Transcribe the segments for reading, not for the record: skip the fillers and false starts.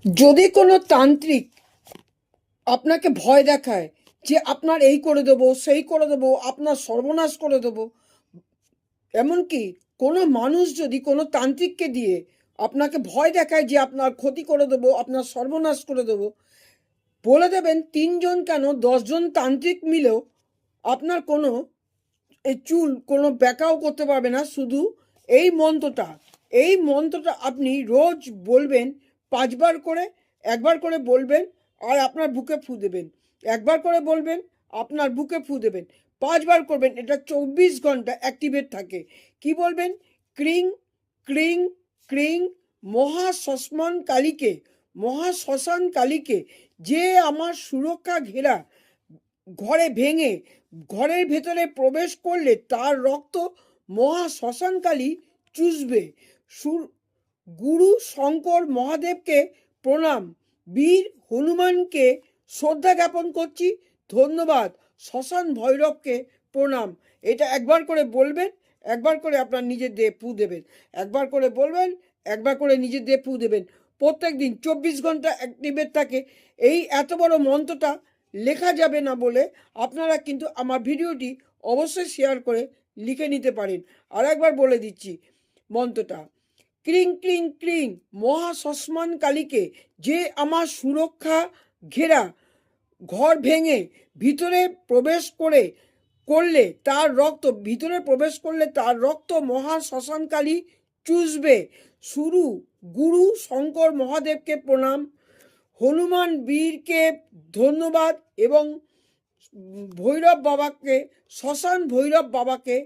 যদি কোনো তান্ত্রিক আপনাকে ভয় দেখায় যে আপনার এই করে দেবো, সেই করে দেবো, আপনার সর্বনাশ করে দেবো, এমনকি কোনো মানুষ যদি কোনো তান্ত্রিককে দিয়ে আপনাকে ভয় দেখায় যে আপনার ক্ষতি করে দেবো, আপনার সর্বনাশ করে দেবো, বলে দেবেন 3জন কেন 10জন তান্ত্রিক মিলেও আপনার কোনো এই চুল কোনো ব্যাকাও করতে পারবে না। শুধু এই মন্ত্রটা আপনি রোজ বলবেন 5বার করে, একবার করে বলবেন আর আপনার বুকে ফু দেবেন, একবার করে বলবেন আপনার বুকে ফু দেবেন, 5বার করবেন। এটা 24 ঘন্টা অ্যাক্টিভেট থাকে। কি বলবেন? ক্রিং ক্রিং ক্রিং মহাশ্মশান কালীকে যে আমার সুরক্ষা ঘেরা ঘরে ভেঙে ঘরের ভেতরে প্রবেশ করলে তার রক্ত মহাশ্মশানকালী চুষবে। গুরু শঙ্কর মহাদেবকে প্রণাম, বীর হনুমানকে শ্রদ্ধা জ্ঞাপন করছি, ধন্যবাদ, শ্মশান ভৈরবকে প্রণাম। এটা একবার করে বলবেন, একবার করে আপনার নিজের দেহে ফু দেবেন, একবার করে বলবেন, একবার করে নিজের দেহে ফু দেবেন। প্রত্যেক দিন 24 ঘন্টা অ্যাক্টিভেট থাকে। এই এত বড় মন্ত্রটা লেখা যাবে না বলে আপনারা কিন্তু আমার ভিডিওটি অবশ্যই শেয়ার করে লিখে নিতে পারেন। আর একবার বলে দিচ্ছি মন্ত্রটা। ক্রিং ক্রিং ক্রিং মহাশ্মশান কালীকে যে আমার সুরক্ষা ঘেরা ঘর ভেঙে ভিতরে প্রবেশ করলে তার রক্ত ভিতরে প্রবেশ করলে তার রক্ত মহাশ্মশানকালী চুষবে। গুরু শঙ্কর মহাদেবকে প্রণাম, হনুমান বীরকে ধন্যবাদ এবং শ্মশান ভৈরব বাবাকে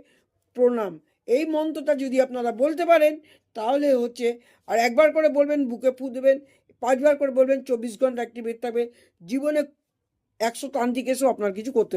প্রণাম। এই মন্ত্রটা যদি আপনারা বলতে পারেন তাহলে হচ্ছে, আর একবার করে বলবেন, বুকে ফু দেবেন, 5বার করে বলবেন, 24 ঘন্টা অ্যাক্টিভেট থাকবে। জীবনে 100 তান্ত্রিক এসেও আপনার কিছু করতে পারবে।